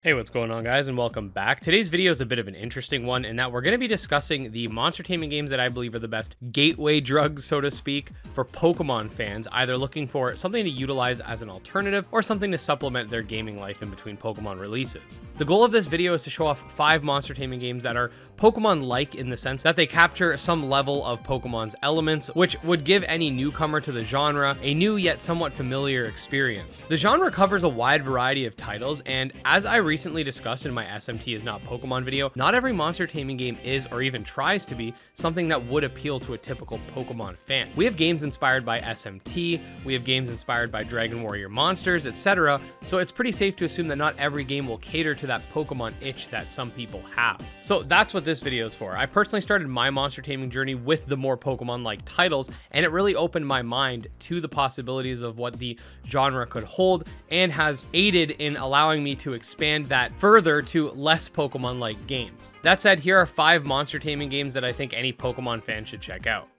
Hey, what's going on, guys, and welcome back. Today's video is a bit of an interesting one in that we're going to be discussing the monster taming games that I believe are the best gateway drugs, so to speak, for Pokemon fans, either looking for something to utilize as an alternative or something to supplement their gaming life in between Pokemon releases. The goal of this video is to show off 5 monster taming games that are Pokemon-like in the sense that they capture some level of Pokemon's elements, which would give any newcomer to the genre a new yet somewhat familiar experience. The genre covers a wide variety of titles, and as I recently discussed in my SMT is not Pokemon video, not every monster taming game is, or even tries to be, something that would appeal to a typical Pokemon fan. We have games inspired by SMT, we have games inspired by Dragon Warrior monsters, etc., so it's pretty safe to assume that not every game will cater to that Pokemon itch that some people have. So that's what this video is for. I personally started my monster taming journey with the more Pokemon-like titles, and it really opened my mind to the possibilities of what the genre could hold, and has aided in allowing me to expand that further to less Pokemon-like games. That said, here are 5 monster taming games that I think any Pokemon fan should check out.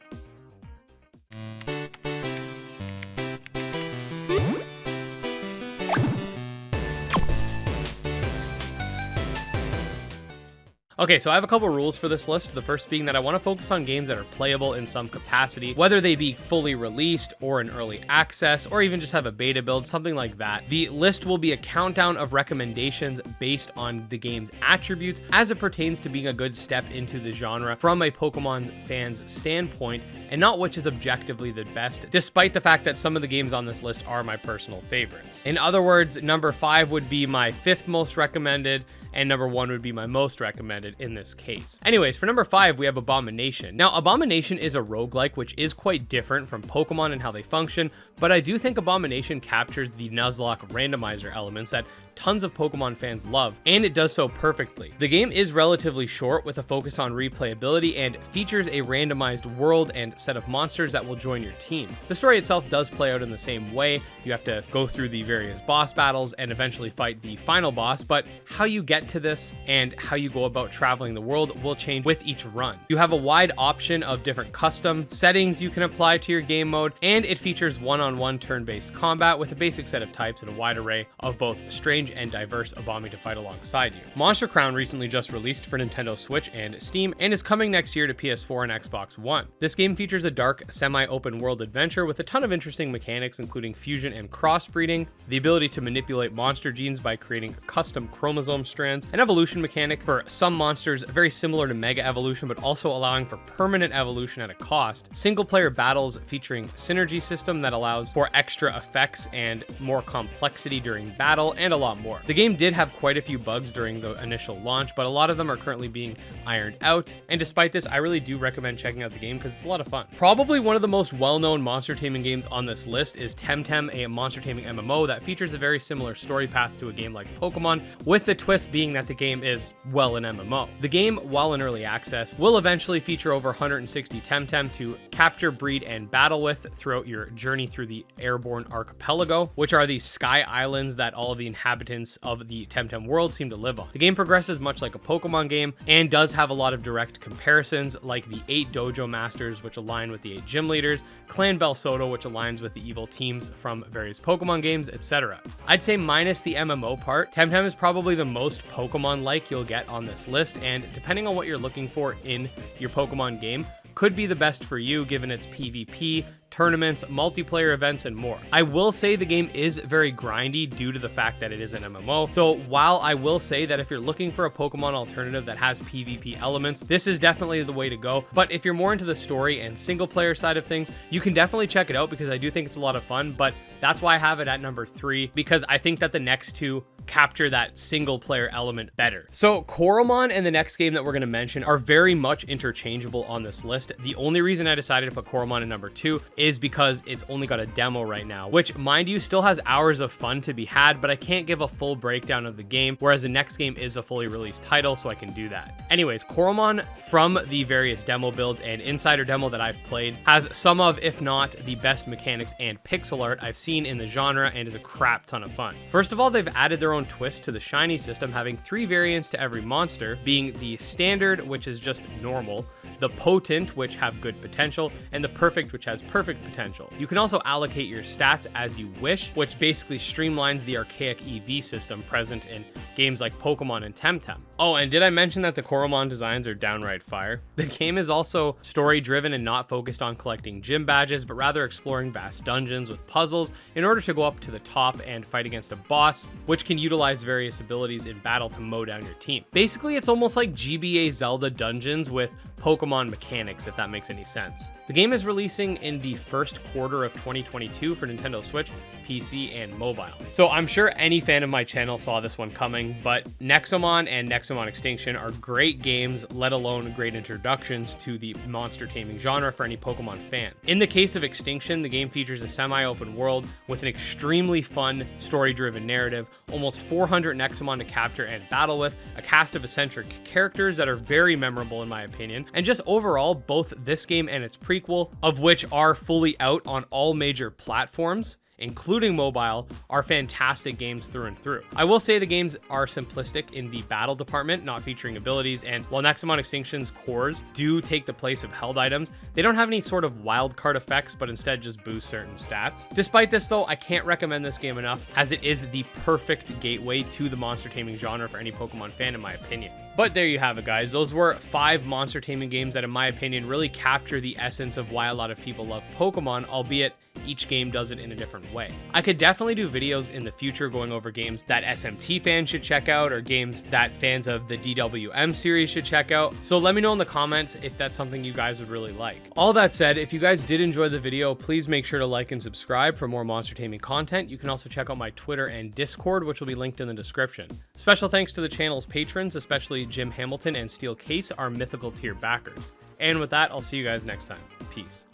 Okay, so I have a couple rules for this list. The first being that I want to focus on games that are playable in some capacity, whether they be fully released or in early access, or even just have a beta build, something like that. The list will be a countdown of recommendations based on the game's attributes as it pertains to being a good step into the genre from a Pokemon fan's standpoint, and not which is objectively the best, despite the fact that some of the games on this list are my personal favorites. In other words, number 5 would be my 5th most recommended, and number 1 would be my most recommended in this case. Anyways, for number 5, we have Abomination. Now, Abomination is a roguelike, which is quite different from Pokemon and how they function, but I do think Abomination captures the Nuzlocke randomizer elements that tons of Pokemon fans love, and it does so perfectly. The game is relatively short with a focus on replayability and features a randomized world and set of monsters that will join your team. The story itself does play out in the same way. You have to go through the various boss battles and eventually fight the final boss, but how you get to this and how you go about traveling the world will change with each run. You have a wide option of different custom settings you can apply to your game mode, and it features one-on-one turn-based combat with a basic set of types and a wide array of both strange and diverse Abomi to fight alongside you. Monster Crown recently just released for Nintendo Switch and Steam, and is coming next year to PS4 and Xbox One. This game features a dark, semi-open world adventure with a ton of interesting mechanics, including fusion and crossbreeding, the ability to manipulate monster genes by creating custom chromosome strands, an evolution mechanic for some monsters very similar to Mega Evolution, but also allowing for permanent evolution at a cost, single-player battles featuring synergy system that allows for extra effects and more complexity during battle, and a lot more. The game did have quite a few bugs during the initial launch, but a lot of them are currently being ironed out, and despite this, I really do recommend checking out the game because it's a lot of fun. Probably one of the most well-known monster taming games on this list is Temtem, a monster taming MMO that features a very similar story path to a game like Pokemon, with the twist being that the game is, well, an MMO. The game, while in early access, will eventually feature over 160 Temtem to capture, breed, and battle with throughout your journey through the Airborne Archipelago, which are the sky islands that all of the inhabitants of the Temtem world seem to live on. The game progresses much like a Pokemon game and does have a lot of direct comparisons, like the 8 Dojo Masters, which align with the 8 Gym Leaders, Clan Belsoto, which aligns with the evil teams from various Pokemon games, etc. I'd say minus the MMO part, Temtem is probably the most Pokemon-like you'll get on this list, and depending on what you're looking for in your Pokemon game, could be the best for you given its PvP, tournaments, multiplayer events, and more. I will say the game is very grindy due to the fact that it is an MMO. So while I will say that if you're looking for a Pokemon alternative that has PvP elements, this is definitely the way to go. But if you're more into the story and single player side of things, you can definitely check it out because I do think it's a lot of fun, but that's why I have it at number 3, because I think that the next 2 capture that single player element better. So Coromon and the next game that we're going to mention are very much interchangeable on this list. The only reason I decided to put Coromon in number 2 is because it's only got a demo right now, which, mind you, still has hours of fun to be had, but I can't give a full breakdown of the game, whereas the next game is a fully released title, so I can do that. Anyways, Coromon, from the various demo builds and insider demo that I've played, has some of, if not the best mechanics and pixel art I've seen in the genre, and is a crap ton of fun. First of all, they've added their own twist to the shiny system, having 3 variants to every monster, being the standard, which is just normal, the potent, which have good potential, and the perfect, which has perfect potential. You can also allocate your stats as you wish, which basically streamlines the archaic EV system present in games like Pokemon and Temtem. Oh, and did I mention that the Coromon designs are downright fire? The game is also story-driven and not focused on collecting gym badges, but rather exploring vast dungeons with puzzles in order to go up to the top and fight against a boss, which can utilize various abilities in battle to mow down your team. Basically, it's almost like GBA Zelda dungeons with Pokemon mechanics, if that makes any sense. The game is releasing in the first quarter of 2022 for Nintendo Switch, PC, and mobile. So I'm sure any fan of my channel saw this one coming, but Nexomon and Nexomon Extinction are great games, let alone great introductions to the monster taming genre for any Pokemon fan. In the case of Extinction, the game features a semi-open world with an extremely fun, story-driven narrative, almost 400 Nexomon to capture and battle with, a cast of eccentric characters that are very memorable in my opinion, and just overall, both this game and its prequel, of which are fully out on all major platforms, including mobile, are fantastic games through and through. I will say the games are simplistic in the battle department, not featuring abilities, and while Nexomon Extinction's cores do take the place of held items, they don't have any sort of wildcard effects, but instead just boost certain stats. Despite this though, I can't recommend this game enough, as it is the perfect gateway to the monster taming genre for any Pokemon fan in my opinion. But there you have it, guys. Those were 5 monster taming games that in my opinion really capture the essence of why a lot of people love Pokemon, albeit each game does it in a different way. I could definitely do videos in the future going over games that SMT fans should check out, or games that fans of the DWM series should check out. So let me know in the comments if that's something you guys would really like. All that said, if you guys did enjoy the video, please make sure to like and subscribe for more monster taming content. You can also check out my Twitter and Discord, which will be linked in the description. Special thanks to the channel's patrons, especially Jim Hamilton and StealCase, our mythical tier backers. And with that, I'll see you guys next time. Peace.